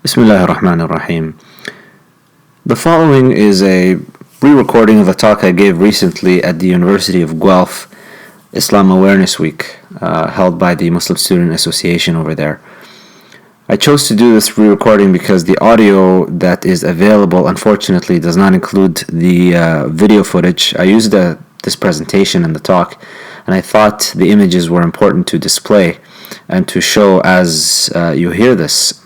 Bismillah ar-Rahman ar-Rahim. The following is a re-recording of a talk I gave recently at the University of Guelph Islam Awareness Week, held by the Muslim Student Association over there. I chose to do this re-recording because the audio that is available unfortunately does not include the video footage. I used this presentation in the talk, and I thought the images were important to display and to show as you hear this.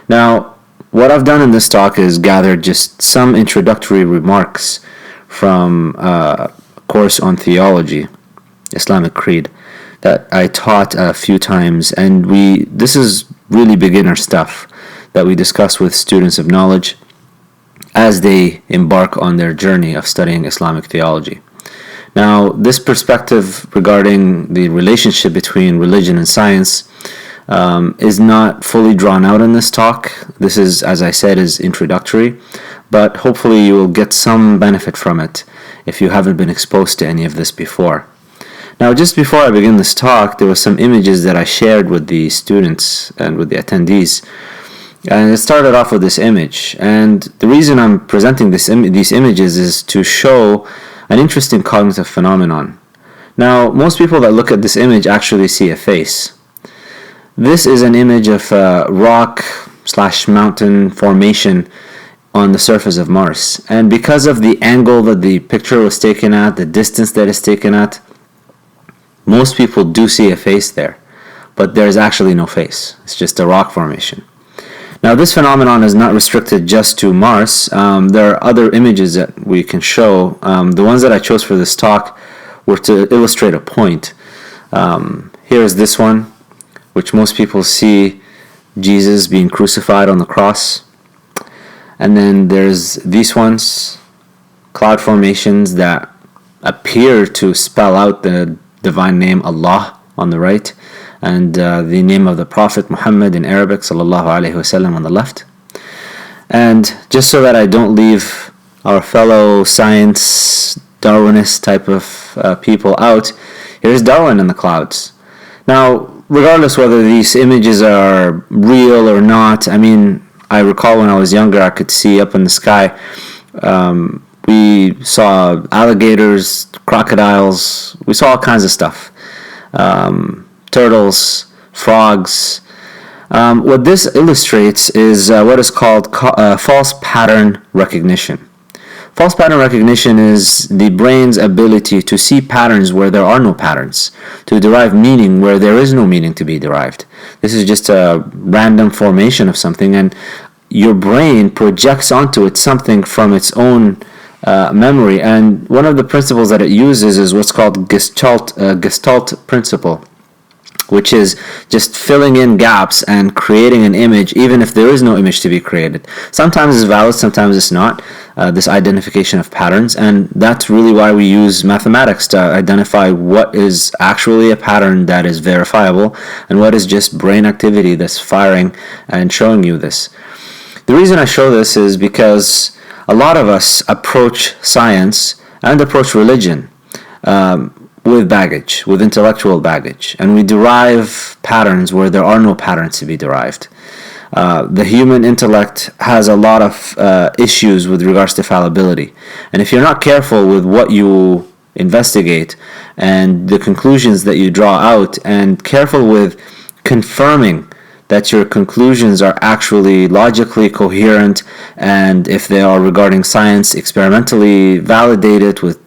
Now, what I've done in this talk is gathered just some introductory remarks from a course on theology, Islamic creed, that I taught a few times, and this is really beginner stuff that we discuss with students of knowledge as they embark on their journey of studying Islamic theology. Now, this perspective regarding the relationship between religion and science is not fully drawn out in this talk. This is, as I said, is introductory, but hopefully you will get some benefit from it if you haven't been exposed to any of this before. Now, just before I begin this talk, there were some images that I shared with the students and with the attendees. And it started off with this image. And the reason I'm presenting these images is to show an interesting cognitive phenomenon. Now, most people that look at this image actually see a face. This is an image of a rock/mountain formation on the surface of Mars. And because of the angle that the picture was taken at, the distance that it's taken at, most people do see a face there. But there's actually no face. It's just a rock formation. Now, this phenomenon is not restricted just to Mars. There are other images that we can show. The ones that I chose for this talk were to illustrate a point. Here is this one, which most people see Jesus being crucified on the cross. And then there's these ones, cloud formations that appear to spell out the divine name Allah on the right, and the name of the Prophet Muhammad in Arabic, sallallahu alaihi wasallam, on the left. And just so that I don't leave our fellow science Darwinist type of people out, here's Darwin in the clouds. Now, regardless whether these images are real or not, I recall when I was younger, I could see up in the sky. We saw alligators, crocodiles, we saw all kinds of stuff. Turtles, frogs. What this illustrates is what is called false pattern recognition. False pattern recognition is the brain's ability to see patterns where there are no patterns, to derive meaning where there is no meaning to be derived. This is just a random formation of something, and your brain projects onto it something from its own memory. And one of the principles that it uses is what's called Gestalt principle, which is just filling in gaps and creating an image even if there is no image to be created. Sometimes it's valid, sometimes it's not, this identification of patterns, and that's really why we use mathematics to identify what is actually a pattern that is verifiable and what is just brain activity that's firing and showing you this. The reason I show this is because a lot of us approach science and approach religion with baggage, with intellectual baggage, and we derive patterns where there are no patterns to be derived. The human intellect has a lot of issues with regards to fallibility, and if you're not careful with what you investigate and the conclusions that you draw out, and careful with confirming that your conclusions are actually logically coherent, and if they are regarding science, experimentally validated with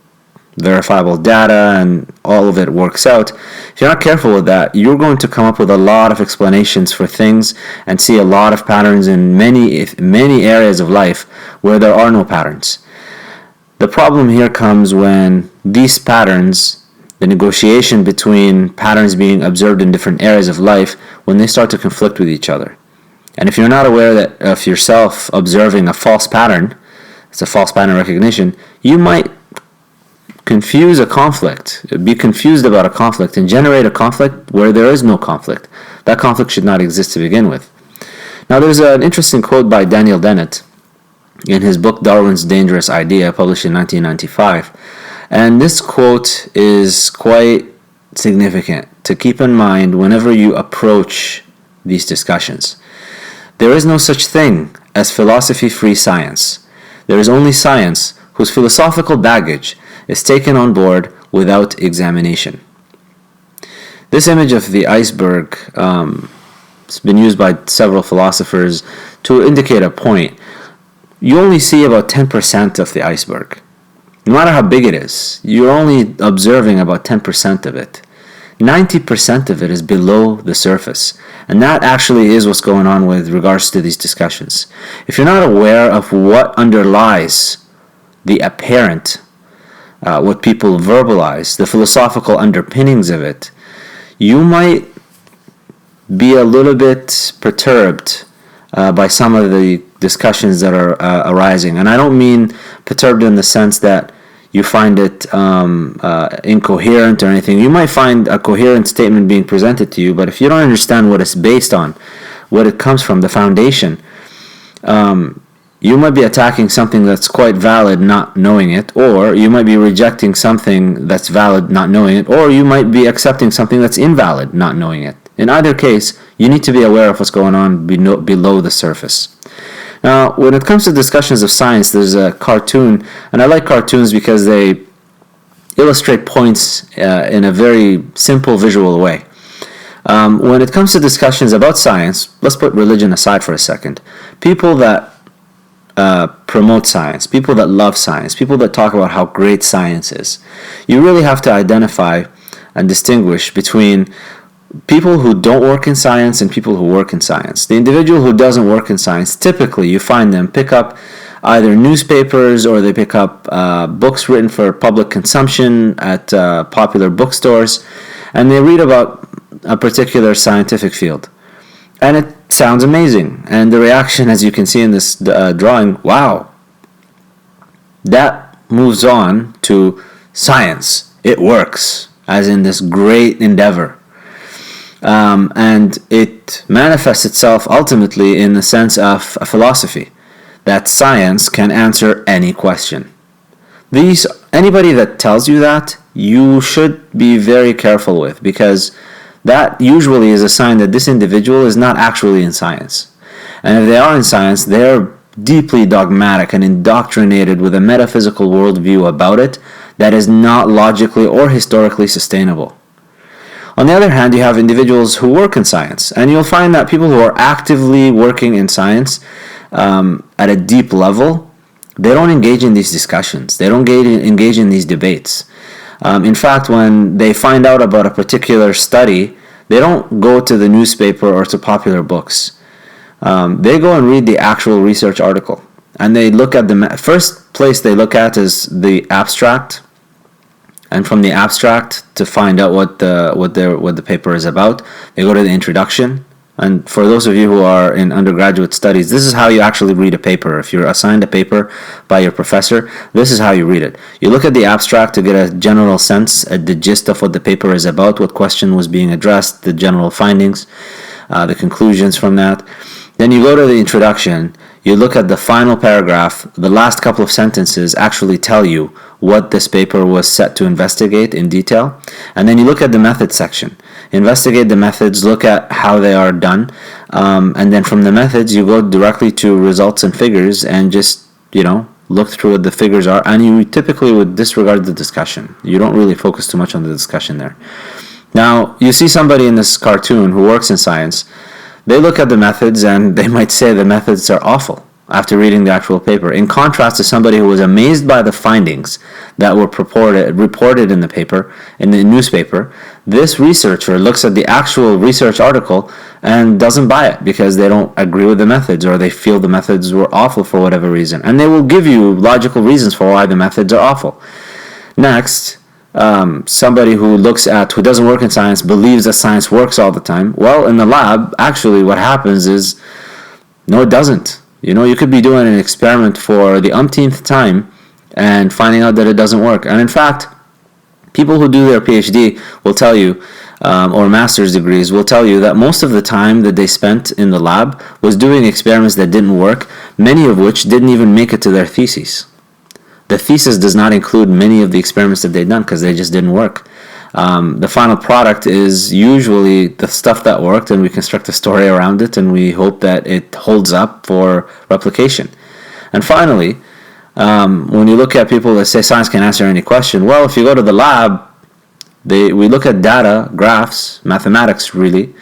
verifiable data and all of it works out, if you're not careful with that, you're going to come up with a lot of explanations for things and see a lot of patterns in many areas of life where there are no patterns. The problem here comes when these patterns, the negotiation between patterns being observed in different areas of life, when they start to conflict with each other. And if you're not aware that of yourself observing a false pattern, it's a false pattern recognition, you might confuse a conflict, be confused about a conflict, and generate a conflict where there is no conflict. That conflict should not exist to begin with. Now, there's an interesting quote by Daniel Dennett in his book Darwin's Dangerous Idea, published in 1995. And this quote is quite significant to keep in mind whenever you approach these discussions. There is no such thing as philosophy-free science. There is only science whose philosophical baggage is taken on board without examination. This image of the iceberg has been used by several philosophers to indicate a point. You only see about 10% of the iceberg. No matter how big it is, you're only observing about 10% of it. 90% of it is below the surface. And that actually is what's going on with regards to these discussions. If you're not aware of what underlies the apparent, what people verbalize, the philosophical underpinnings of it, you might be a little bit perturbed by some of the discussions that are arising. And I don't mean perturbed in the sense that you find it incoherent or anything. You might find a coherent statement being presented to you, but if you don't understand what it's based on, what it comes from, the foundation, you might be attacking something that's quite valid not knowing it, or you might be rejecting something that's valid not knowing it, or you might be accepting something that's invalid not knowing it. In either case, you need to be aware of what's going on below the surface. Now, when it comes to discussions of science, there's a cartoon, and I like cartoons because they illustrate points in a very simple visual way. When it comes to discussions about science, let's put religion aside for a second. People that promote science, people that love science, people that talk about how great science is, you really have to identify and distinguish between people who don't work in science and people who work in science. The individual who doesn't work in science, typically you find them pick up either newspapers or they pick up books written for public consumption at popular bookstores, and they read about a particular scientific field. And it sounds amazing. And the reaction, as you can see in this drawing, wow. That moves on to science. It works, as in this great endeavor. And it manifests itself ultimately in the sense of a philosophy, that science can answer any question. Anybody that tells you that, you should be very careful with, because that usually is a sign that this individual is not actually in science. And if they are in science, they're deeply dogmatic and indoctrinated with a metaphysical worldview about it that is not logically or historically sustainable. On the other hand, you have individuals who work in science, and you'll find that people who are actively working in science at a deep level, they don't engage in these discussions. They don't engage in these debates. In fact, when they find out about a particular study, they don't go to the newspaper or to popular books. They go and read the actual research article, and they look at the first place they look at is the abstract, and from the abstract to find out what the paper is about, they go to the introduction. And for those of you who are in undergraduate studies, this is how you actually read a paper. If you're assigned a paper by your professor, this is how you read it. You look at the abstract to get a general sense, the gist of what the paper is about, what question was being addressed, the general findings, the conclusions from that. Then you go to the introduction, you look at the final paragraph, the last couple of sentences actually tell you what this paper was set to investigate in detail. And then you look at the methods section. Investigate the methods, look at how they are done, and then from the methods you go directly to results and figures and just, look through what the figures are, and you typically would disregard the discussion. You don't really focus too much on the discussion there. Now, you see somebody in this cartoon who works in science, they look at the methods and they might say the methods are awful after reading the actual paper, in contrast to somebody who was amazed by the findings that were reported in the paper, in the newspaper. This researcher looks at the actual research article and doesn't buy it because they don't agree with the methods, or they feel the methods were awful for whatever reason. And they will give you logical reasons for why the methods are awful. Next, somebody who doesn't work in science believes that science works all the time. Well, in the lab, actually what happens is, no, it doesn't. You could be doing an experiment for the umpteenth time and finding out that it doesn't work. And in fact, people who do their PhD will tell you, or master's degrees will tell you, that most of the time that they spent in the lab was doing experiments that didn't work, many of which didn't even make it to their theses. The thesis does not include many of the experiments that they've done because they just didn't work. The final product is usually the stuff that worked, and we construct a story around it, and we hope that it holds up for replication. And finally, when you look at people that say science can answer any question, well, if you go to the lab, we look at data, graphs, mathematics really,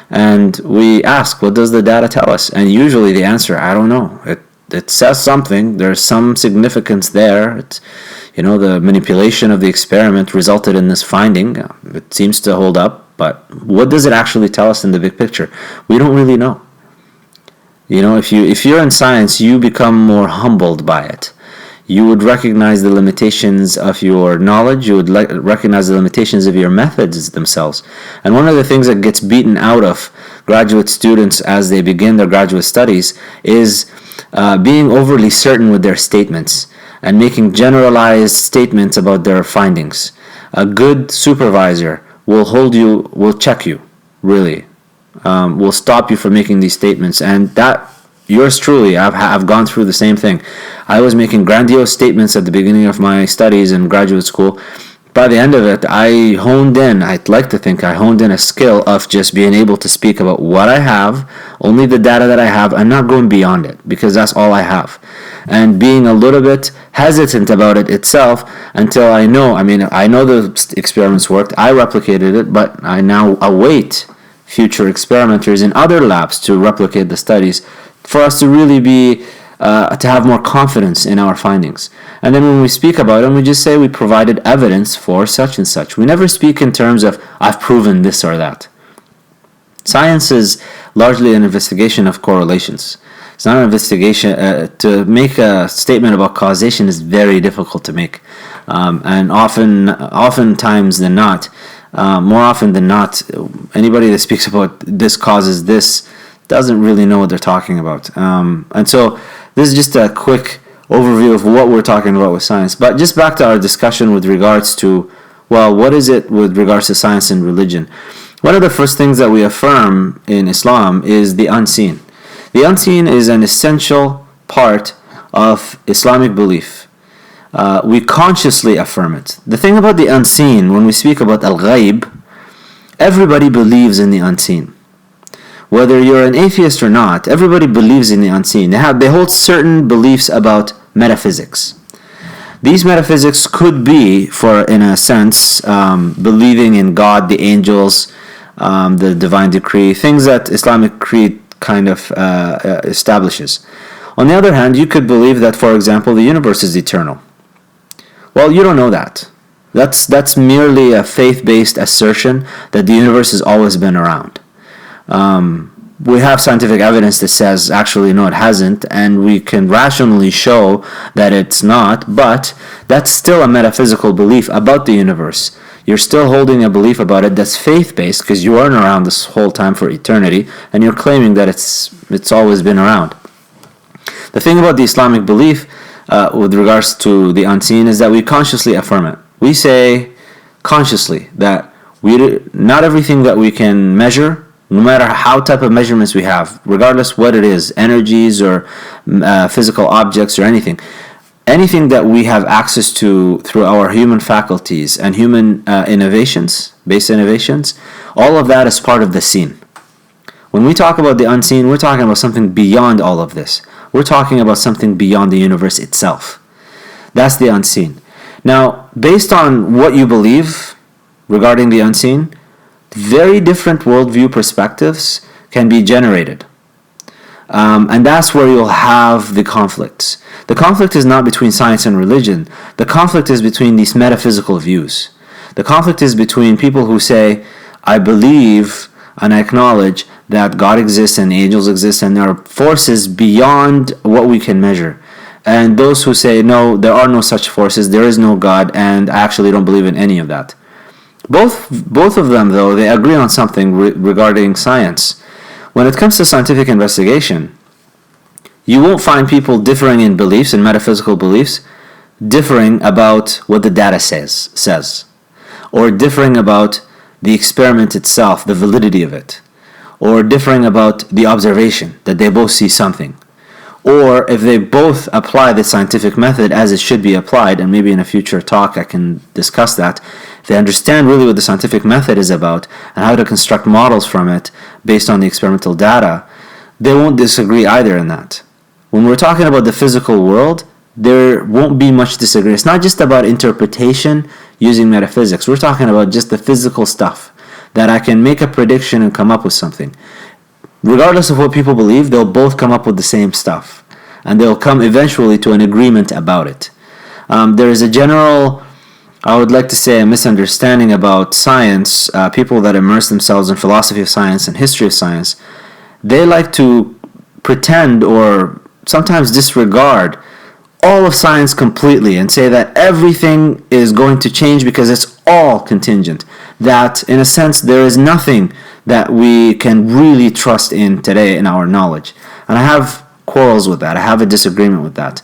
and we ask, what does the data tell us? And usually the answer, I don't know. It says something. There's some significance there. The manipulation of the experiment resulted in this finding. It seems to hold up, but what does it actually tell us in the big picture? We don't really know. If you're in science, you become more humbled by it. You would recognize the limitations of your knowledge. You would recognize the limitations of your methods themselves. And one of the things that gets beaten out of graduate students as they begin their graduate studies is being overly certain with their statements and making generalized statements about their findings. A good supervisor will check you, really. Will stop you from making these statements, and that yours truly, I've gone through the same thing. I was making grandiose statements at the beginning of my studies in graduate school. By the end of it, I'd like to think I honed in a skill of just being able to speak about what I have, only the data that I have, and not going beyond it, because that's all I have. And being a little bit hesitant about it itself until I know the experiments worked, I replicated it, but I now await future experimenters in other labs to replicate the studies for us to really be to have more confidence in our findings. And then when we speak about them, we just say we provided evidence for such and such. We never speak in terms of I've proven this or that. Science is largely an investigation of correlations. It's not an investigation. To make a statement about causation is very difficult to make, and oftentimes than not, more often than not, anybody that speaks about this causes this doesn't really know what they're talking about. And so this is just a quick overview of what we're talking about with science. But just back to our discussion with regards to, well, what is it with regards to science and religion? One of the first things that we affirm in Islam is the unseen. The unseen is an essential part of Islamic belief. We consciously affirm it. The thing about the unseen, when we speak about al-ghaib, everybody believes in the unseen. Whether you're an atheist or not, everybody believes in the unseen. They hold certain beliefs about metaphysics. These metaphysics could be, in a sense, believing in God, the angels, the divine decree, things that Islamic creed kind of establishes. On the other hand, you could believe that, for example, the universe is eternal. Well, you don't know that. That's merely a faith-based assertion that the universe has always been around. We have scientific evidence that says, actually, no, it hasn't, and we can rationally show that it's not, but that's still a metaphysical belief about the universe. You're still holding a belief about it that's faith-based because you weren't around this whole time for eternity, and you're claiming that it's always been around. The thing about the Islamic belief with regards to the unseen is that we consciously affirm it. We say consciously that not everything that we can measure, no matter how type of measurements we have, regardless what it is, energies or physical objects or anything that we have access to through our human faculties and human base innovations, all of that is part of the seen. When we talk about the unseen, we're talking about something beyond all of this. We're talking about something beyond the universe itself. That's the unseen. Now, based on what you believe regarding the unseen, very different worldview perspectives can be generated. And that's where you'll have the conflicts. The conflict is not between science and religion. The conflict is between these metaphysical views. The conflict is between people who say, I believe and I acknowledge that God exists and angels exist and there are forces beyond what we can measure. And those who say, no, there are no such forces, there is no God, and I actually don't believe in any of that. Both of them, though, they agree on something regarding science. When it comes to scientific investigation, you won't find people differing in beliefs, in metaphysical beliefs, differing about what the data says, or differing about the experiment itself, the validity of it, or differing about the observation, that they both see something. Or if they both apply the scientific method as it should be applied, and maybe in a future talk I can discuss that, if they understand really what the scientific method is about and how to construct models from it based on the experimental data, they won't disagree either in that. When we're talking about the physical world, there won't be much disagreement. It's not just about interpretation using metaphysics. We're talking about just the physical stuff, that I can make a prediction and come up with something. Regardless of what people believe, they'll both come up with the same stuff, and they'll come eventually to an agreement about it. There is a general, I would like to say, a misunderstanding about science. People that immerse themselves in philosophy of science and history of science, they like to pretend or sometimes disregard all of science completely and say that everything is going to change because it's all contingent. That, in a sense, there is nothing that we can really trust in today in our knowledge. And I have quarrels with that. I have a disagreement with that.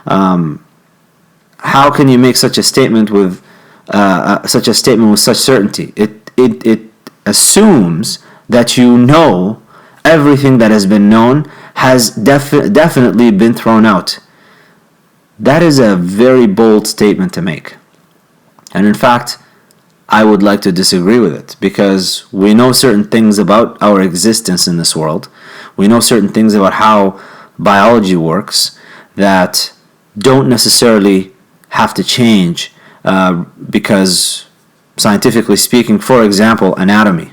How can you make such a statement with such certainty? It assumes that you know everything that has been known has definitely been thrown out. That is a very bold statement to make. And in fact, I would like to disagree with it, because we know certain things about our existence in this world. We know certain things about how biology works that don't necessarily have to change because, scientifically speaking, for example, anatomy,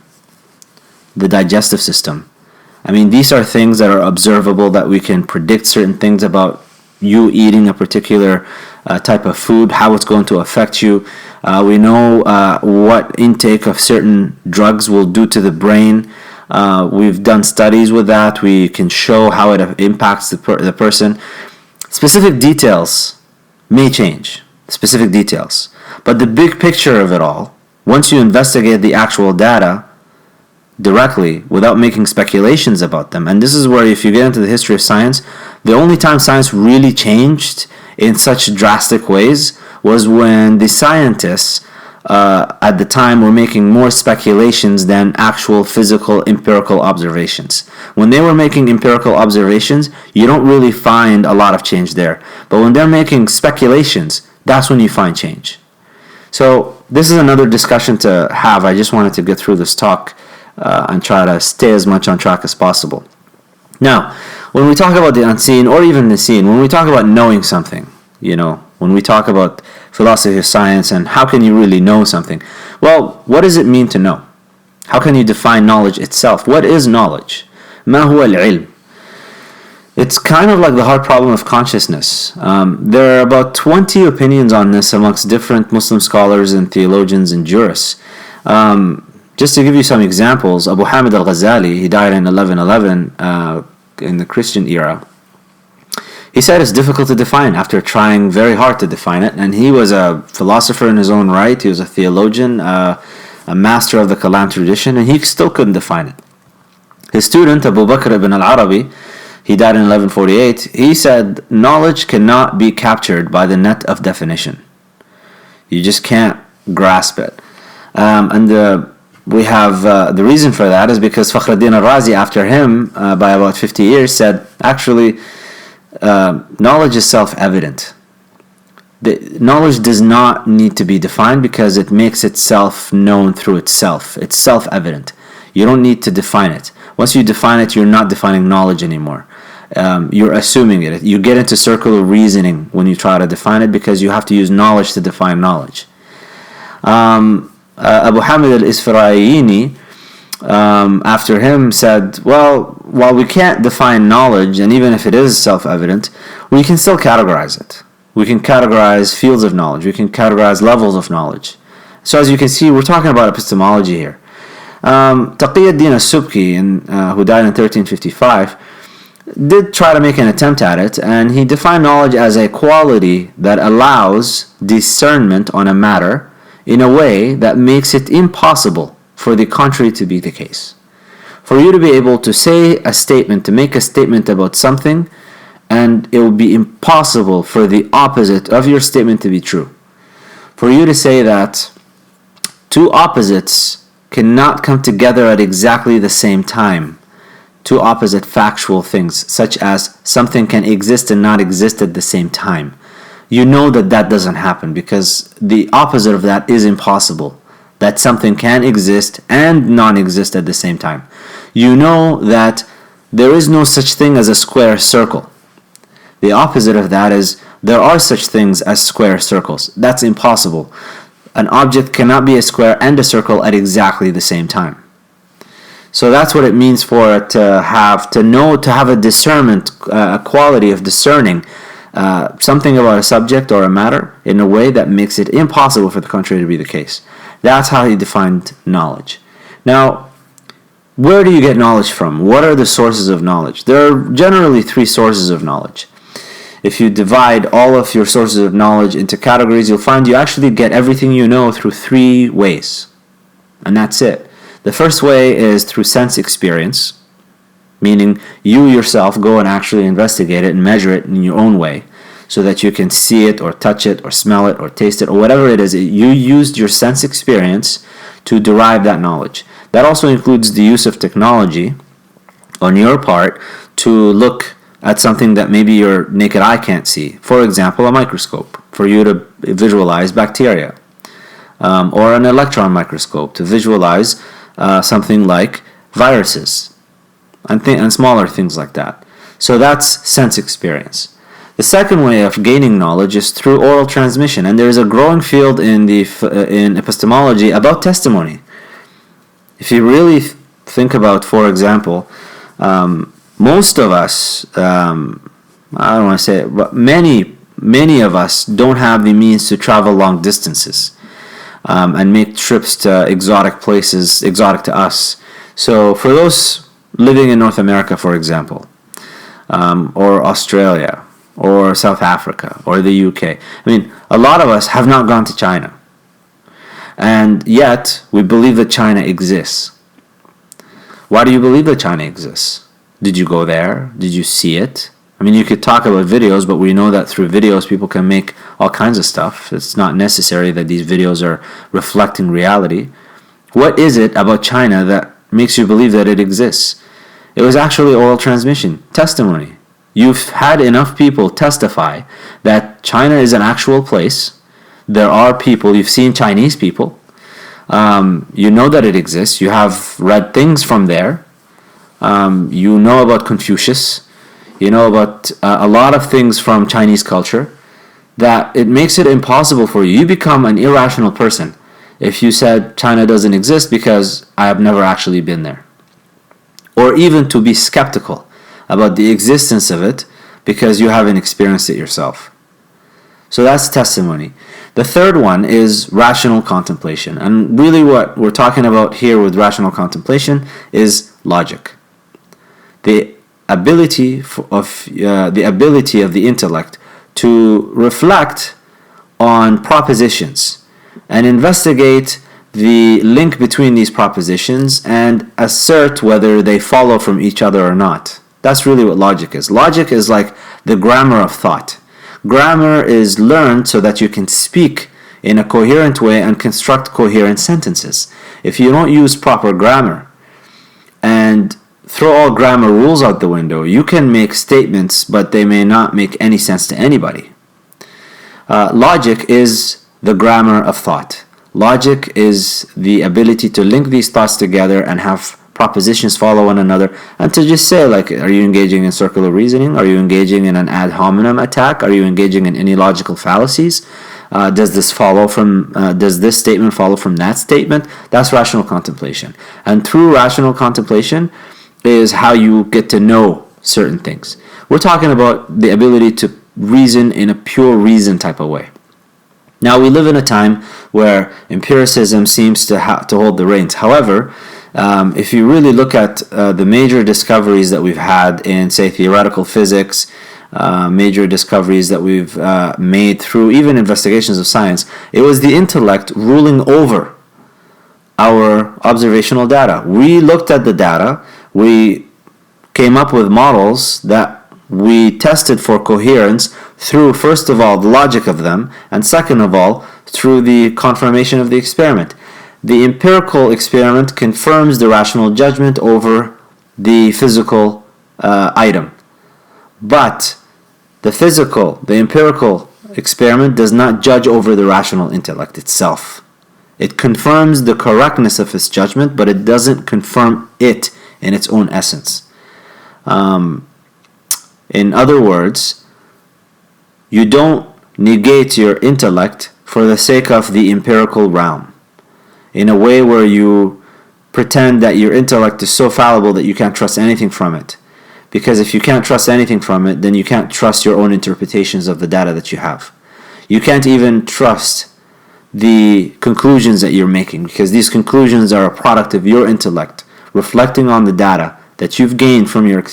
the digestive system. I mean, these are things that are observable, that we can predict certain things about you eating a particular type of food, how it's going to affect you. We know what intake of certain drugs will do to the brain. We've done studies with that. We can show how it impacts the person. Specific details may change, specific details. But the big picture of it all, once you investigate the actual data directly without making speculations about them, and this is where, if you get into the history of science, the only time science really changed in such drastic ways was when the scientists at the time were making more speculations than actual physical empirical observations. When they were making empirical observations, you don't really find a lot of change there. But when they're making speculations, that's when you find change. So this is another discussion to have. I just wanted to get through this talk and try to stay as much on track as possible. Now, when we talk about the unseen or even the seen, when we talk about knowing something, when we talk about philosophy of science and how can you really know something, well, what does it mean to know? How can you define knowledge itself? What is knowledge? ما هو العلم? It's kind of like the hard problem of consciousness. There are about 20 opinions on this amongst different Muslim scholars and theologians and jurists. Just to give you some examples, Abu Hamid al-Ghazali, he died in 1111 in the Christian era. He said it's difficult to define after trying very hard to define it. And he was a philosopher in his own right. He was a theologian, a master of the Kalam tradition, and he still couldn't define it. His student, Abu Bakr ibn al-Arabi, he died in 1148. He said, knowledge cannot be captured by the net of definition. You just can't grasp it. We have the reason for that is because Fakhruddin al-Razi, after him by about 50 years, said actually knowledge is self-evident. Knowledge does not need to be defined because it makes itself known through itself. It's self-evident. You don't need to define it. Once you define it, you're not defining knowledge anymore. You're assuming it. You get into circular reasoning when you try to define it because you have to use knowledge to define knowledge. Abu Hamid al-Isfirayini, after him, said, well, while we can't define knowledge, and even if it is self-evident, we can still categorize it. We can categorize fields of knowledge. We can categorize levels of knowledge. So as you can see, we're talking about epistemology here. Taqiyuddin al-Subki, who died in 1355, did try to make an attempt at it, and he defined knowledge as a quality that allows discernment on a matter in a way that makes it impossible for the contrary to be the case. For you to be able to say a statement, to make a statement about something, and it will be impossible for the opposite of your statement to be true. For you to say that two opposites cannot come together at exactly the same time, two opposite factual things, such as something can exist and not exist at the same time. you know that that doesn't happen, because the opposite of that is impossible. That something can exist and non-exist at the same time. You know that there is no such thing as a square circle. The opposite of that is there are such things as square circles. That's impossible. An object cannot be a square and a circle at exactly the same time. So that's what it means for it to have a discernment, a quality of discerning something about a subject or a matter in a way that makes it impossible for the contrary to be the case. That's how he defined knowledge. Now, where do you get knowledge from? What are the sources of knowledge? There are generally three sources of knowledge. If you divide all of your sources of knowledge into categories, you'll find you actually get everything you know through three ways. And that's it. The first way is through sense experience, meaning you yourself go and actually investigate it and measure it in your own way, so that you can see it or touch it or smell it or taste it or whatever it is. You used your sense experience to derive that knowledge. That also includes the use of technology on your part to look at something that maybe your naked eye can't see. For example, a microscope for you to visualize bacteria, or an electron microscope to visualize something like viruses and smaller things like that. So that's sense experience. The second way of gaining knowledge is through oral transmission, and there is a growing field in epistemology about testimony. If you really think about, for example, most of us, I don't want to say it, but many of us don't have the means to travel long distances and make trips to exotic places, exotic to us. So for those living in North America, for example, or Australia, or South Africa, or the UK, I mean, a lot of us have not gone to China. And yet, we believe that China exists. Why do you believe that China exists? Did you go there? Did you see it? I mean, you could talk about videos, but we know that through videos people can make all kinds of stuff. It's not necessary that these videos are reflecting reality. What is it about China that makes you believe that it exists? It was actually oral transmission, testimony. You've had enough people testify that China is an actual place. There are people, you've seen Chinese people. You know that it exists. You have read things from there. You know about Confucius. You know about a lot of things from Chinese culture, that it makes it impossible for you. You become an irrational person if you said China doesn't exist because I have never actually been there. Or even to be skeptical about the existence of it because you haven't experienced it yourself. So that's testimony. The third one is rational contemplation. And really what we're talking about here with rational contemplation is logic. The ability of the intellect to reflect on propositions and investigate the link between these propositions and assert whether they follow from each other or not. That's really what logic is. Logic is like the grammar of thought. Grammar is learned so that you can speak in a coherent way and construct coherent sentences. If you don't use proper grammar and throw all grammar rules out the window, you can make statements, but they may not make any sense to anybody. Logic is the grammar of thought. Logic is the ability to link these thoughts together and have propositions follow one another, and to just say, like, are you engaging in circular reasoning? Are you engaging in an ad hominem attack? Are you engaging in any logical fallacies? Does this statement follow from that statement? That's rational contemplation. And through rational contemplation is how you get to know certain things. We're talking about the ability to reason in a pure reason type of way. Now, we live in a time where empiricism seems to hold the reins. However, if you really look at the major discoveries that we've had in, say, theoretical physics, major discoveries that we've made through even investigations of science, it was the intellect ruling over our observational data. We looked at the data, we came up with models that we tested for coherence through, first of all, the logic of them, and second of all, through the confirmation of the experiment. The empirical experiment confirms the rational judgment over the physical item. But the empirical experiment does not judge over the rational intellect itself. It confirms the correctness of its judgment, but it doesn't confirm it in its own essence. In other words, you don't negate your intellect for the sake of the empirical realm, in a way where you pretend that your intellect is so fallible that you can't trust anything from it. Because if you can't trust anything from it, then you can't trust your own interpretations of the data that you have. You can't even trust the conclusions that you're making, because these conclusions are a product of your intellect reflecting on the data that you've gained from your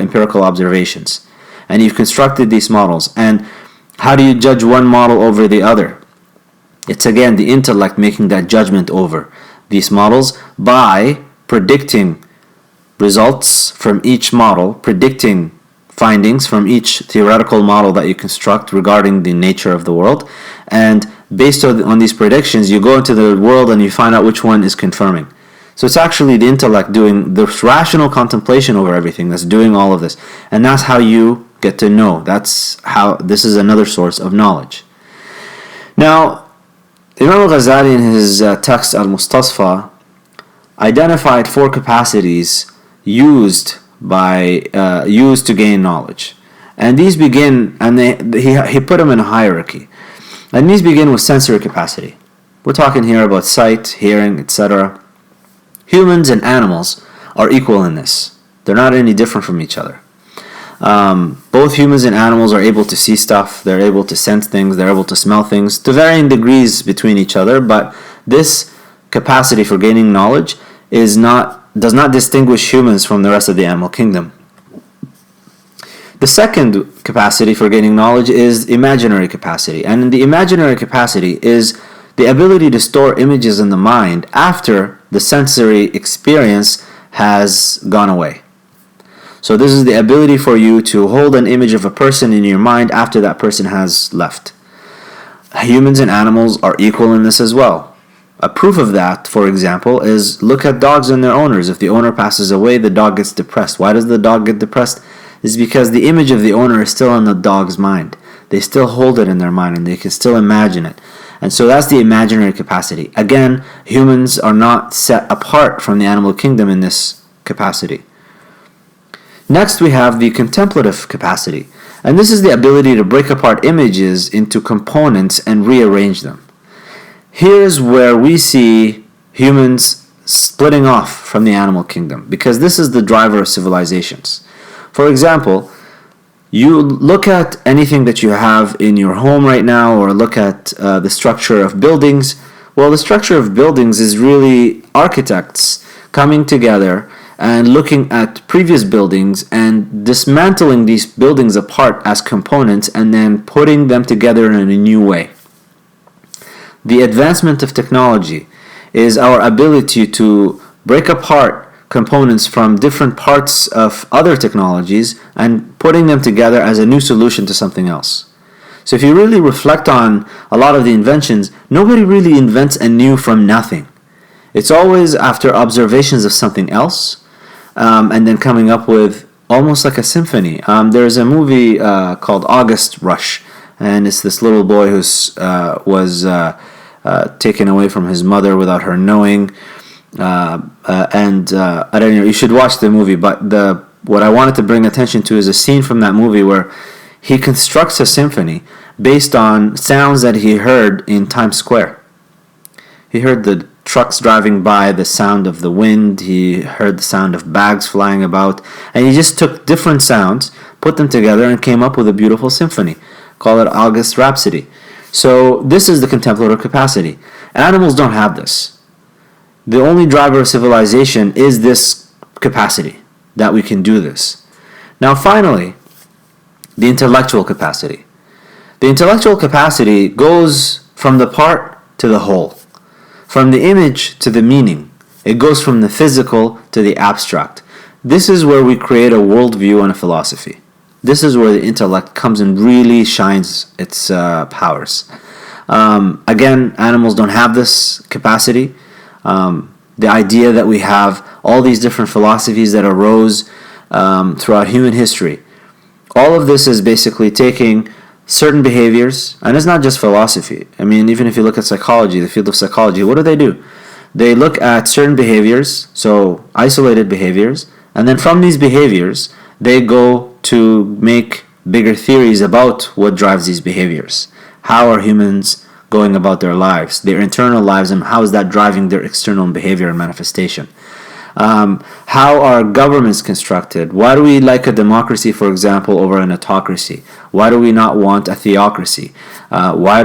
empirical observations. And you've constructed these models. And how do you judge one model over the other? It's again the intellect making that judgment over these models by predicting results from each model, predicting findings from each theoretical model that you construct regarding the nature of the world. And based on these predictions, you go into the world and you find out which one is confirming. So it's actually the intellect doing the rational contemplation over everything that's doing all of this. And that's how you get to know. That's how this is another source of knowledge. Now, Imam al-Ghazali in his text Al-Mustasfa identified 4 capacities used to gain knowledge. And these begin, and he put them in a hierarchy. And these begin with sensory capacity. We're talking here about sight, hearing, etc. Humans and animals are equal in this. They're not any different from each other. Both humans and animals are able to see stuff, they're able to sense things, they're able to smell things to varying degrees between each other, but this capacity for gaining knowledge does not distinguish humans from the rest of the animal kingdom. The second capacity for gaining knowledge is imaginary capacity, and the imaginary capacity is the ability to store images in the mind after the sensory experience has gone away. So this is the ability for you to hold an image of a person in your mind after that person has left. Humans and animals are equal in this as well. A proof of that, for example, is look at dogs and their owners. If the owner passes away, the dog gets depressed. Why does the dog get depressed? It's because the image of the owner is still in the dog's mind. They still hold it in their mind and they can still imagine it. And so that's the imaginary capacity. Again, humans are not set apart from the animal kingdom in this capacity. Next, we have the contemplative capacity. And this is the ability to break apart images into components and rearrange them. Here's where we see humans splitting off from the animal kingdom, because this is the driver of civilizations. For example, you look at anything that you have in your home right now, or look at the structure of buildings. Well, the structure of buildings is really architects coming together and looking at previous buildings and dismantling these buildings apart as components and then putting them together in a new way. The advancement of technology is our ability to break apart components from different parts of other technologies and putting them together as a new solution to something else. So if you really reflect on a lot of the inventions, nobody really invents anew from nothing. It's always after observations of something else, and then coming up with almost like a symphony. There's a movie called August Rush, and it's this little boy who was taken away from his mother without her knowing. I don't know, you should watch the movie, but what I wanted to bring attention to is a scene from that movie where he constructs a symphony based on sounds that he heard in Times Square. He heard the trucks driving by, the sound of the wind, he heard the sound of bags flying about, and he just took different sounds, put them together, and came up with a beautiful symphony. Call it August Rhapsody. So this is the contemplative capacity. Animals don't have this. The only driver of civilization is this capacity, that we can do this. Now finally, the intellectual capacity. The intellectual capacity goes from the part to the whole. From the image to the meaning. It goes from the physical to the abstract. This is where we create a worldview and a philosophy. This is where the intellect comes and really shines its powers. Again, animals don't have this capacity. The idea that we have all these different philosophies that arose throughout human history. All of this is basically taking certain behaviors, and it's not just philosophy. I mean, even if you look at psychology, the field of psychology, what do? They look at certain behaviors, so isolated behaviors, and then from these behaviors, they go to make bigger theories about what drives these behaviors. How are humans going about their lives, their internal lives, and how is that driving their external behavior and manifestation? How are governments constructed? Why do we like a democracy, for example, over an autocracy? Why do we not want a theocracy? Why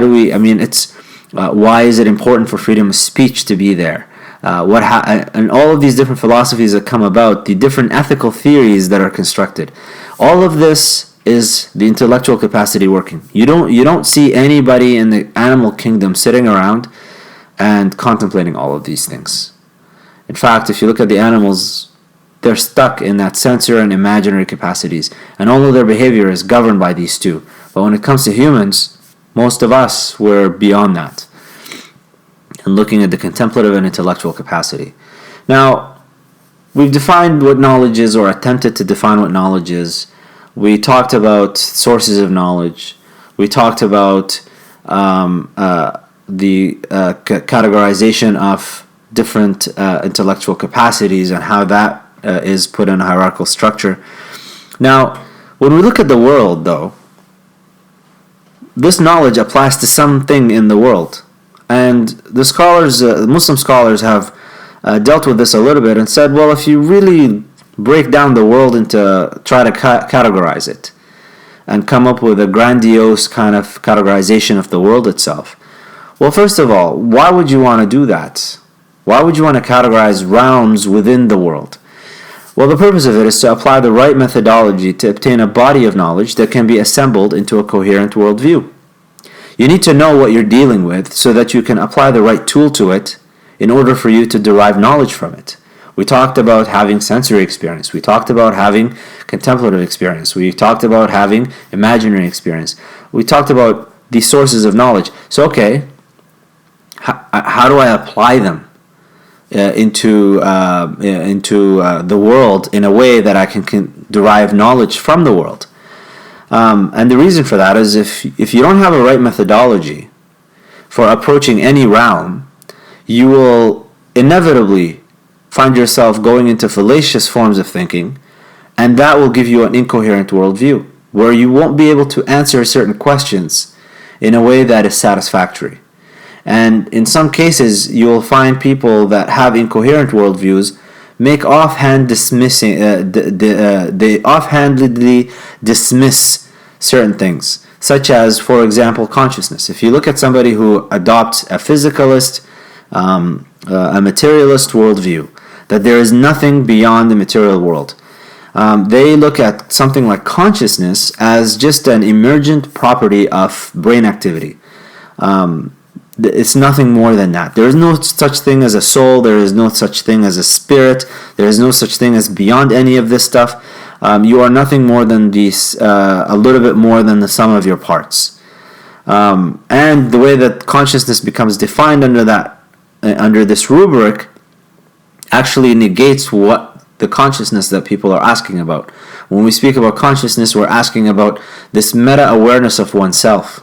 is it important for freedom of speech to be there? And all of these different philosophies that come about, the different ethical theories that are constructed, all of this is the intellectual capacity working. You don't see anybody in the animal kingdom sitting around and contemplating all of these things. In fact, if you look at the animals, they're stuck in that sensory and imaginary capacities, and all of their behavior is governed by these two. But when it comes to humans, most of us, we're beyond that, and looking at the contemplative and intellectual capacity. Now, we've defined what knowledge is, or attempted to define what knowledge is. We talked about sources of knowledge. We talked about the categorization of different intellectual capacities and how that is put in a hierarchical structure. Now, when we look at the world, though, this knowledge applies to something in the world. And the scholars, Muslim scholars, have dealt with this a little bit and said, well, if you really break down the world into, try to categorize it and come up with a grandiose kind of categorization of the world itself, well, first of all, why would you want to do that? Why would you want to categorize realms within the world? Well, the purpose of it is to apply the right methodology to obtain a body of knowledge that can be assembled into a coherent worldview. You need to know what you're dealing with so that you can apply the right tool to it in order for you to derive knowledge from it. We talked about having sensory experience. We talked about having contemplative experience. We talked about having imaginary experience. We talked about the sources of knowledge. So, okay, how do I apply them into the world in a way that I can derive knowledge from the world? And the reason for that is if you don't have a right methodology for approaching any realm, you will inevitably find yourself going into fallacious forms of thinking, and that will give you an incoherent worldview, where you won't be able to answer certain questions in a way that is satisfactory. And in some cases, you will find people that have incoherent worldviews make they offhandedly dismiss certain things, such as, for example, consciousness. If you look at somebody who adopts a physicalist, a materialist worldview, that there is nothing beyond the material world, they look at something like consciousness as just an emergent property of brain activity. It's nothing more than that. There is no such thing as a soul. There is no such thing as a spirit. There is no such thing as beyond any of this stuff. You are nothing more than a little bit more than the sum of your parts. And the way that consciousness becomes defined under this rubric actually negates what the consciousness that people are asking about. When we speak about consciousness, we're asking about this meta-awareness of oneself,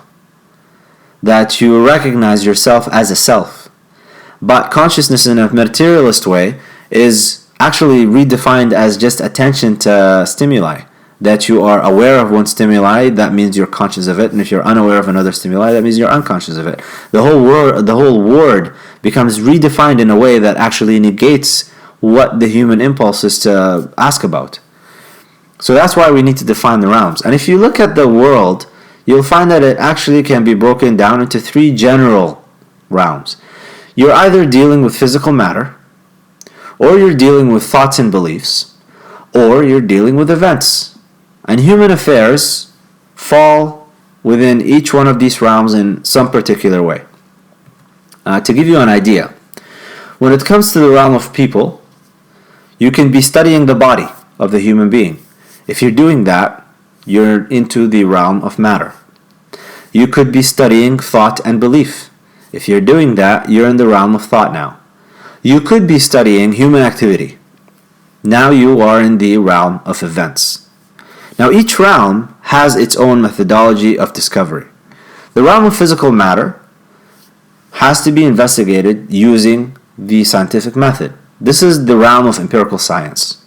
that you recognize yourself as a self. But consciousness in a materialist way is actually redefined as just attention to stimuli. That you are aware of one stimuli, that means you're conscious of it, and if you're unaware of another stimuli, that means you're unconscious of it. The whole word becomes redefined in a way that actually negates what the human impulse is to ask about. So that's why we need to define the realms. And if you look at the world, you'll find that it actually can be broken down into three general realms. You're either dealing with physical matter, or you're dealing with thoughts and beliefs, or you're dealing with events. And human affairs fall within each one of these realms in some particular way. To give you an idea, when it comes to the realm of people, you can be studying the body of the human being. If you're doing that, you're into the realm of matter. You could be studying thought and belief. If you're doing that, you're in the realm of thought now. You could be studying human activity. Now you are in the realm of events. Now each realm has its own methodology of discovery. The realm of physical matter has to be investigated using the scientific method. This is the realm of empirical science,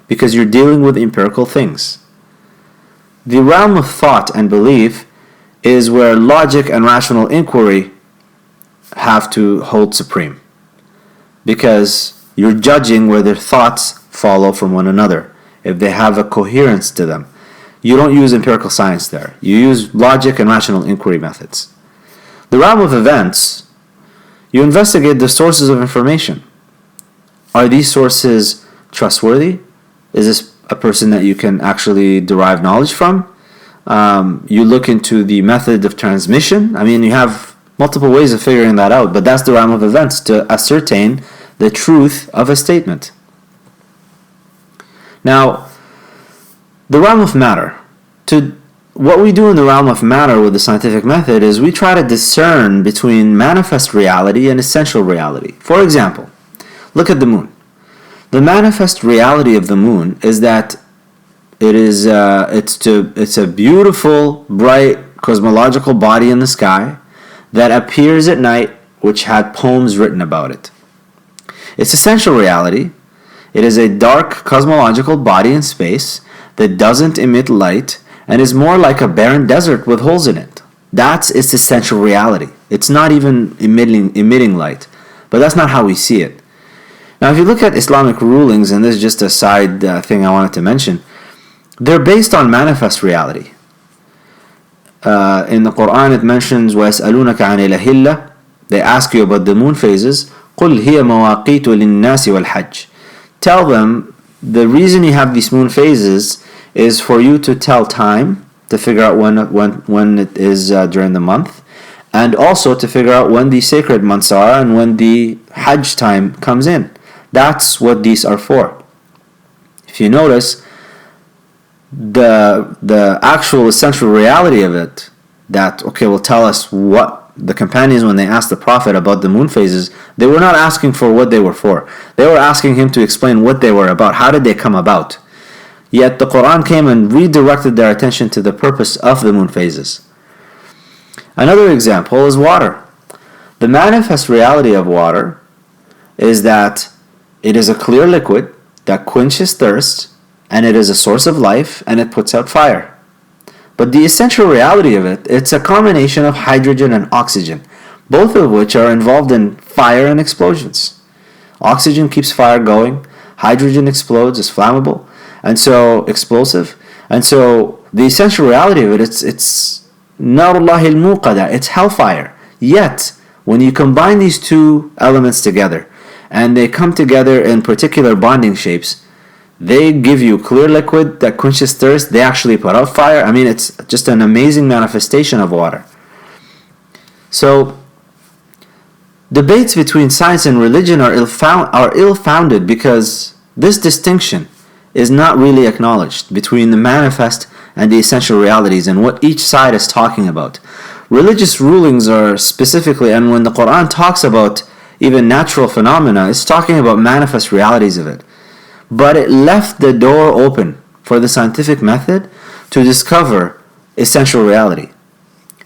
because you're dealing with empirical things. The realm of thought and belief is where logic and rational inquiry have to hold supreme, because you're judging whether thoughts follow from one another, if they have a coherence to them. You don't use empirical science there. You use logic and rational inquiry methods. The realm of events, you investigate the sources of information. Are these sources trustworthy? Is this a person that you can actually derive knowledge from? You look into the method of transmission. I mean, you have multiple ways of figuring that out, but that's the realm of events, to ascertain the truth of a statement. Now, the realm of matter. What we do in the realm of matter with the scientific method is we try to discern between manifest reality and essential reality. For example, look at the moon. The manifest reality of the moon is that it's a beautiful, bright, cosmological body in the sky that appears at night, which had poems written about it. Its essential reality, it is a dark cosmological body in space that doesn't emit light and is more like a barren desert with holes in it. That's its essential reality. It's not even emitting light, but that's not how we see it. Now, if you look at Islamic rulings, and this is just a side thing I wanted to mention, they're based on manifest reality. In the Quran, it mentions وَيَسْأَلُونَكَ عَنِ الْأَهِلَّةِ. They ask you about the moon phases. قُلْ هِيَ مَوَاقِيتُ لِلنَّاسِ وَالْحَجِّ. Tell them the reason you have these moon phases is for you to tell time, to figure out when it is during the month, and also to figure out when the sacred months are and when the Hajj time comes in. That's what these are for. If you notice, the actual essential reality of it, that will tell us what the companions, when they asked the Prophet about the moon phases, they were not asking for what they were for. They were asking him to explain what they were about. How did they come about? Yet the Quran came and redirected their attention to the purpose of the moon phases. Another example is water. The manifest reality of water is that it is a clear liquid that quenches thirst, and it is a source of life, and it puts out fire. But the essential reality of it, it's a combination of hydrogen and oxygen, both of which are involved in fire and explosions. Oxygen keeps fire going, hydrogen explodes, is flammable, and so explosive. And so the essential reality of it, it's Narullah al-Muqada, it's hellfire. Yet, when you combine these two elements together, and they come together in particular bonding shapes, they give you clear liquid that quenches thirst. They actually put out fire. I mean, it's just an amazing manifestation of water. So, debates between science and religion are ill-founded because this distinction is not really acknowledged between the manifest and the essential realities and what each side is talking about. Religious rulings are specifically, and when the Quran talks about even natural phenomena, it's talking about manifest realities of it. But it left the door open for the scientific method to discover essential reality.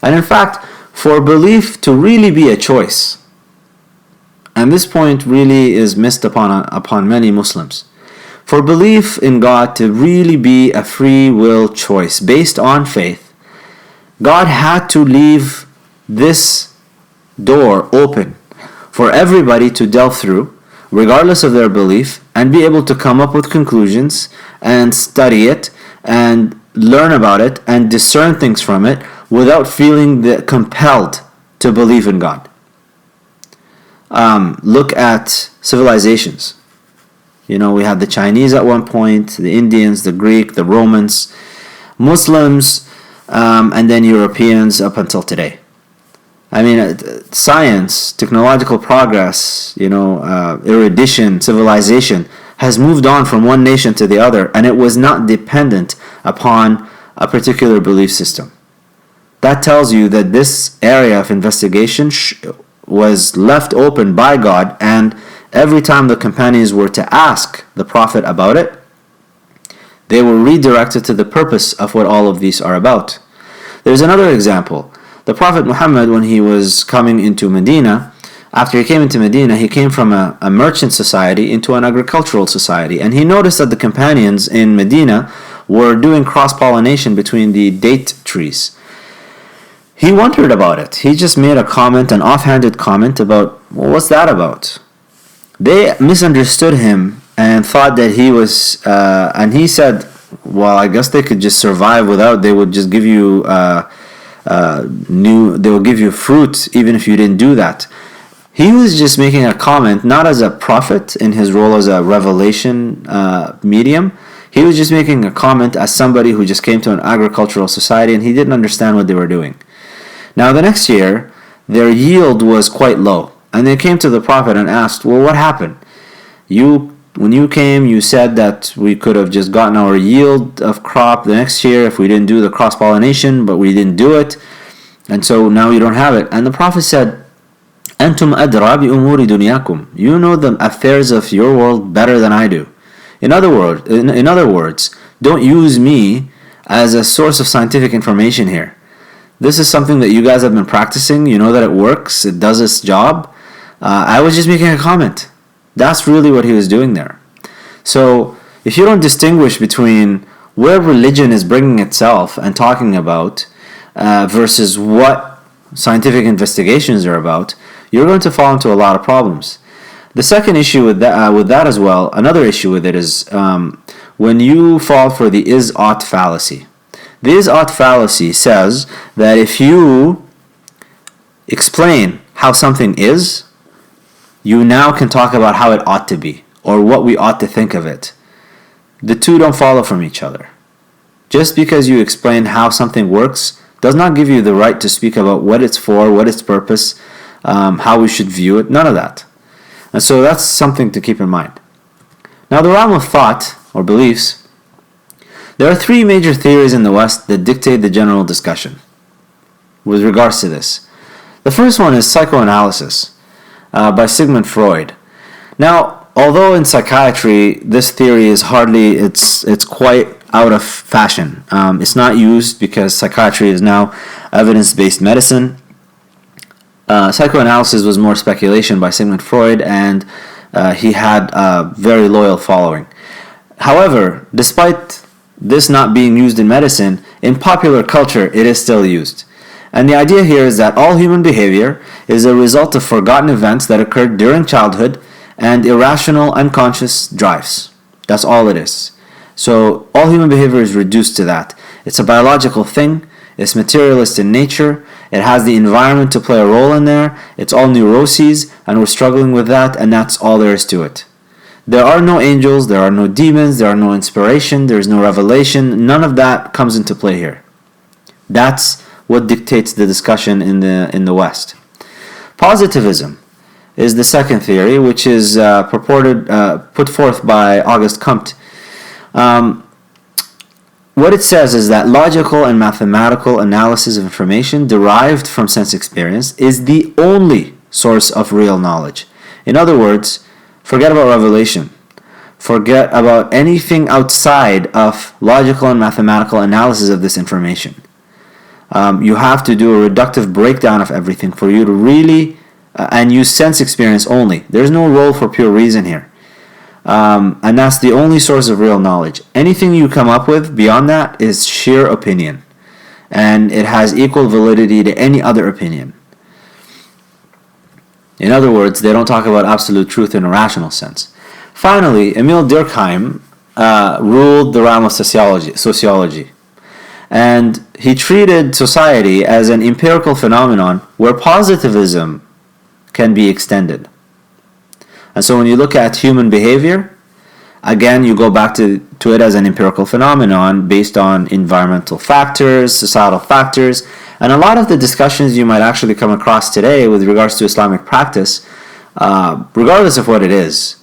And in fact, for belief to really be a choice, and this point really is missed upon many Muslims, for belief in God to really be a free will choice based on faith, God had to leave this door open for everybody to delve through, regardless of their belief, and be able to come up with conclusions and study it and learn about it and discern things from it without feeling compelled to believe in God. Look at civilizations. We had the Chinese at one point, the Indians, the Greek, the Romans, Muslims, and then Europeans up until today. I mean, science, technological progress, erudition, civilization has moved on from one nation to the other, and it was not dependent upon a particular belief system. That tells you that this area of investigation was left open by God, and every time the companions were to ask the Prophet about it, They were redirected to the purpose of what all of these are about. There's another example. The Prophet Muhammad, when he was coming into Medina, after he came into Medina, he came from a merchant society into an agricultural society. And he noticed that the companions in Medina were doing cross-pollination between the date trees. He wondered about it. He just made a comment, an offhanded comment about, well, what's that about? They misunderstood him and thought that he was, and he said, well, I guess they could just survive without, they would just give you they will give you fruit even if you didn't do that. He was just making a comment, not as a prophet in his role as a revelation medium. He was just making a comment as somebody who just came to an agricultural society and he didn't understand what they were doing. Now the next year, their yield was quite low. And they came to the Prophet and asked, well, what happened? When you came, you said that we could have just gotten our yield of crop the next year if we didn't do the cross-pollination, but we didn't do it. And so now you don't have it. And the Prophet said, أنتم أدرى بأمور دنياكم. You know the affairs of your world better than I do. In other words, don't use me as a source of scientific information here. This is something that you guys have been practicing. You know that it works. It does its job. I was just making a comment. That's really what he was doing there. So if you don't distinguish between where religion is bringing itself and talking about versus what scientific investigations are about, you're going to fall into a lot of problems. The second issue with that as well, another issue with it is when you fall for the is-ought fallacy. The is-ought fallacy says that if you explain how something is, you now can talk about how it ought to be or what we ought to think of it. The two don't follow from each other. Just because you explain how something works does not give you the right to speak about what it's for, what its purpose, how we should view it, none of that. And so that's something to keep in mind. Now the realm of thought or beliefs, there are three major theories in the West that dictate the general discussion with regards to this. The first one is psychoanalysis by Sigmund Freud. Now, although in psychiatry this theory is it's quite out of fashion. It's not used because psychiatry is now evidence-based medicine. Psychoanalysis was more speculation by Sigmund Freud, and he had a very loyal following. However, despite this not being used in medicine, in popular culture it is still used. And the idea here is that all human behavior is a result of forgotten events that occurred during childhood and irrational unconscious drives. That's all it is. So all human behavior is reduced to that. It's a biological thing. It's materialist in nature. It has the environment to play a role in there. It's all neuroses, and we're struggling with that, and that's all there is to it. There are no angels, there are no demons, there are no inspiration, there is no revelation. None of that comes into play here. That's what dictates the discussion in the West. Positivism is the second theory, which is put forth by Auguste Comte. What it says is that logical and mathematical analysis of information derived from sense experience is the only source of real knowledge. In other words, forget about revelation. Forget about anything outside of logical and mathematical analysis of this information. You have to do a reductive breakdown of everything for you to really, and use sense experience only. There's no role for pure reason here. And that's the only source of real knowledge. Anything you come up with beyond that is sheer opinion. And it has equal validity to any other opinion. In other words, they don't talk about absolute truth in a rational sense. Finally, Emile Durkheim ruled the realm of sociology. And he treated society as an empirical phenomenon where positivism can be extended. And so when you look at human behavior, again, you go back to it as an empirical phenomenon based on environmental factors, societal factors, and a lot of the discussions you might actually come across today with regards to Islamic practice, regardless of what it is,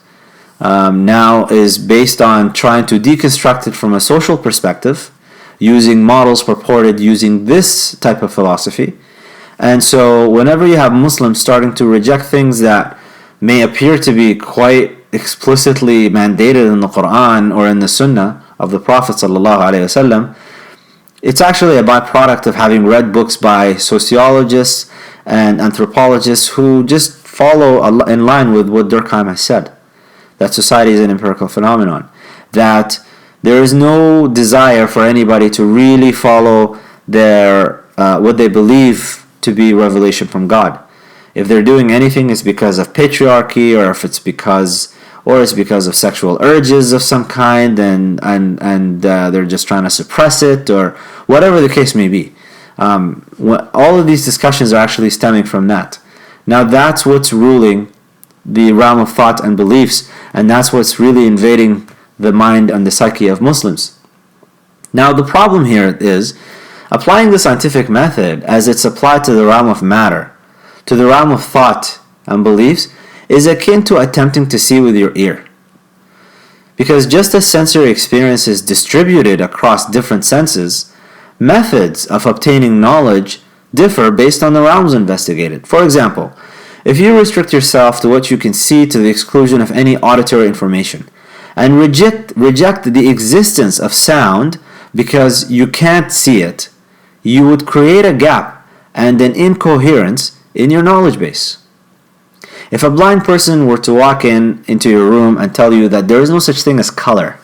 now is based on trying to deconstruct it from a social perspective, using models purported using this type of philosophy. And so whenever you have Muslims starting to reject things that may appear to be quite explicitly mandated in the Quran or in the Sunnah, of the Prophet ﷺ, it's actually a byproduct of having read books by sociologists and anthropologists who just follow in line with what Durkheim has said, that society is an empirical phenomenon, that there is no desire for anybody to really follow their what they believe to be revelation from God. If they're doing anything, it's because of patriarchy, or if it's because of sexual urges of some kind, and they're just trying to suppress it, or whatever the case may be. All of these discussions are actually stemming from that. Now that's what's ruling the realm of thought and beliefs, and that's what's really invading the mind and the psyche of Muslims. Now the problem here is applying the scientific method as it's applied to the realm of matter, to the realm of thought and beliefs, is akin to attempting to see with your ear. Because just as sensory experience is distributed across different senses, methods of obtaining knowledge differ based on the realms investigated. For example, if you restrict yourself to what you can see to the exclusion of any auditory information, and reject the existence of sound because you can't see it, you would create a gap and an incoherence in your knowledge base. If a blind person were to walk into your room and tell you that there is no such thing as color,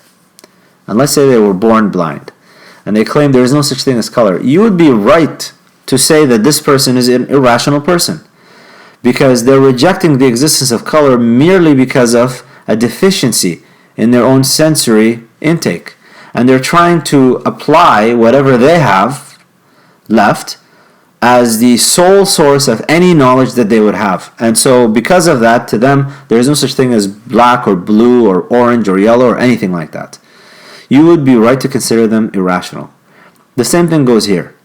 and let's say they were born blind, and they claim there is no such thing as color, you would be right to say that this person is an irrational person, because they're rejecting the existence of color merely because of a deficiency in their own sensory intake, and they're trying to apply whatever they have left as the sole source of any knowledge that they would have. And so because of that, to them, there is no such thing as black or blue or orange or yellow or anything like that. You would be right to consider them irrational. The same thing goes here.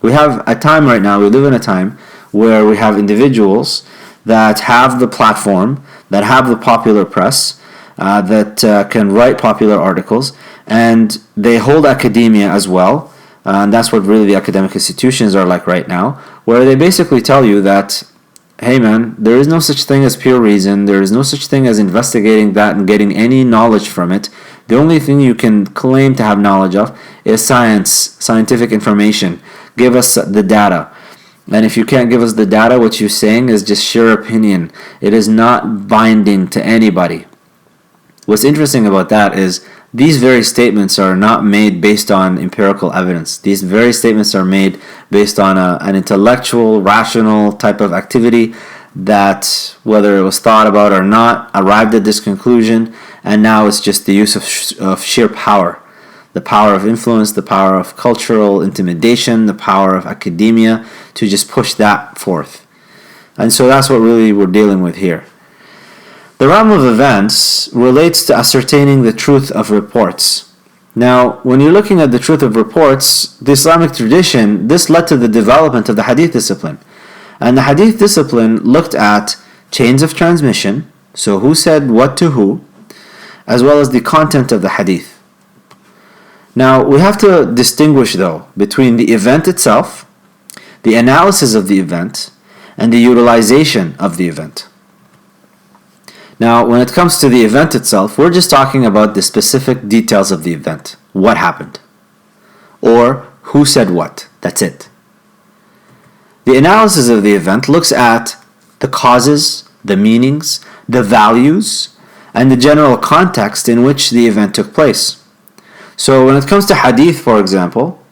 We have a time right now, we live in a time where we have individuals that have the platform, that have the popular press, that can write popular articles, and they hold academia as well. And that's what really the academic institutions are like right now, where they basically tell you that, hey man, there is no such thing as pure reason, there is no such thing as investigating that and getting any knowledge from it. The only thing you can claim to have knowledge of is science, scientific information. Give us the data. And if you can't give us the data, what you're saying is just sheer opinion. It is not binding to anybody. What's interesting about that is these very statements are not made based on empirical evidence. These very statements are made based on an intellectual, rational type of activity that, whether it was thought about or not, arrived at this conclusion, and now it's just the use of sheer power. The power of influence, the power of cultural intimidation, the power of academia to just push that forth. And so that's what really we're dealing with here. The realm of events relates to ascertaining the truth of reports. Now, when you're looking at the truth of reports, the Islamic tradition, this led to the development of the hadith discipline. And the hadith discipline looked at chains of transmission, so who said what to who, as well as the content of the hadith. Now, we have to distinguish, though, between the event itself, the analysis of the event, and the utilization of the event. Now, when it comes to the event itself, we're just talking about the specific details of the event. What happened? Or who said what. That's it. The analysis of the event looks at the causes, the meanings, the values, and the general context in which the event took place. So when it comes to hadith, for example,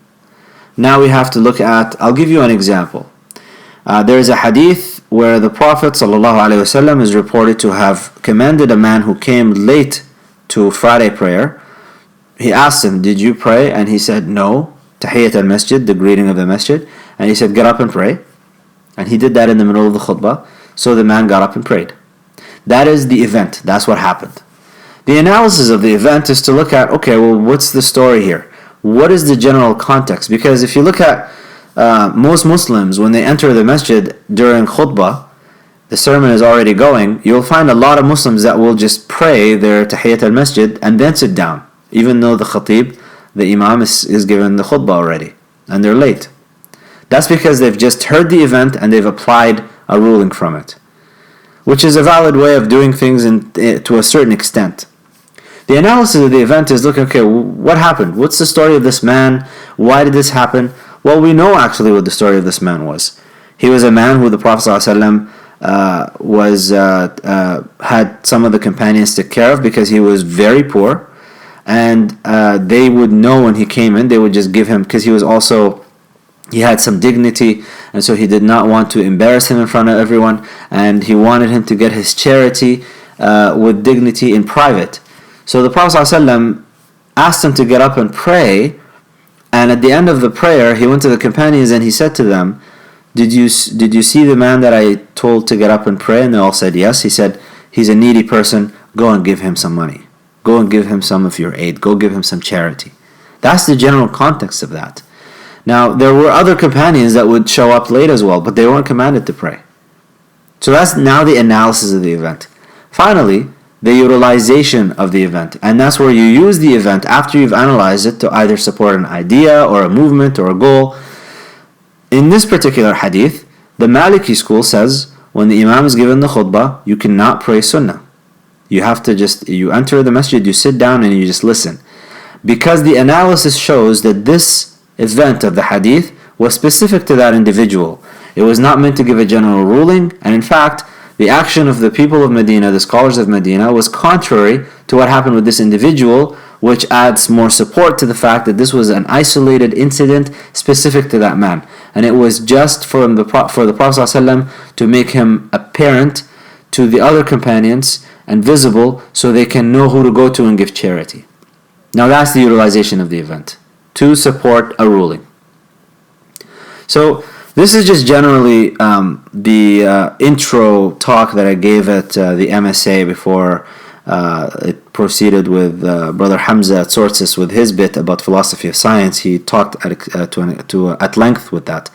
now we have to look at, I'll give you an example. There is a hadith where the Prophet ﷺ is reported to have commanded a man who came late to Friday prayer. He asked him, did you pray? And he said, no. Tahiyyat al-masjid, the greeting of the masjid. And he said, get up and pray. And he did that in the middle of the khutbah. So the man got up and prayed. That is the event. That's what happened. The analysis of the event is to look at, okay, well, what's the story here? What is the general context? Because if you look at most Muslims, when they enter the masjid during khutbah, the sermon is already going, you'll find a lot of Muslims that will just pray their tahiyyat al-masjid and then sit down, even though the khatib, the imam, is given the khutbah already, and they're late. That's because they've just heard the event and they've applied a ruling from it, which is a valid way of doing things to a certain extent. The analysis of the event is looking, okay, what happened? What's the story of this man? Why did this happen? Well, we know actually what the story of this man was. He was a man who the Prophet ﷺ had some of the companions take care of because he was very poor, and they would know when he came in. They would just give him, because he had some dignity, and so he did not want to embarrass him in front of everyone, and he wanted him to get his charity with dignity in private. So the Prophet ﷺ asked him to get up and pray, and at the end of the prayer, he went to the companions and he said to them, Did you see the man that I told to get up and pray? And they all said yes. He said, he's a needy person. Go and give him some money. Go and give him some of your aid. Go give him some charity. That's the general context of that. Now, there were other companions that would show up late as well, but they weren't commanded to pray. So that's now the analysis of the event. Finally, the utilization of the event. And that's where you use the event after you've analyzed it to either support an idea or a movement or a goal. In this particular hadith, the Maliki school says, when the Imam is given the khutbah, you cannot pray sunnah. You have to you enter the masjid, you sit down and you just listen. Because the analysis shows that this event of the hadith was specific to that individual. It was not meant to give a general ruling, and in fact, the action of the people of Medina, the scholars of Medina, was contrary to what happened with this individual, which adds more support to the fact that this was an isolated incident specific to that man. And it was just for the Prophet ﷺ to make him apparent to the other companions and visible so they can know who to go to and give charity. Now that's the utilization of the event, to support a ruling. So this is just generally the intro talk that I gave at the MSA before it proceeded with Brother Hamza at Sources with his bit about philosophy of science. He talked at length with that.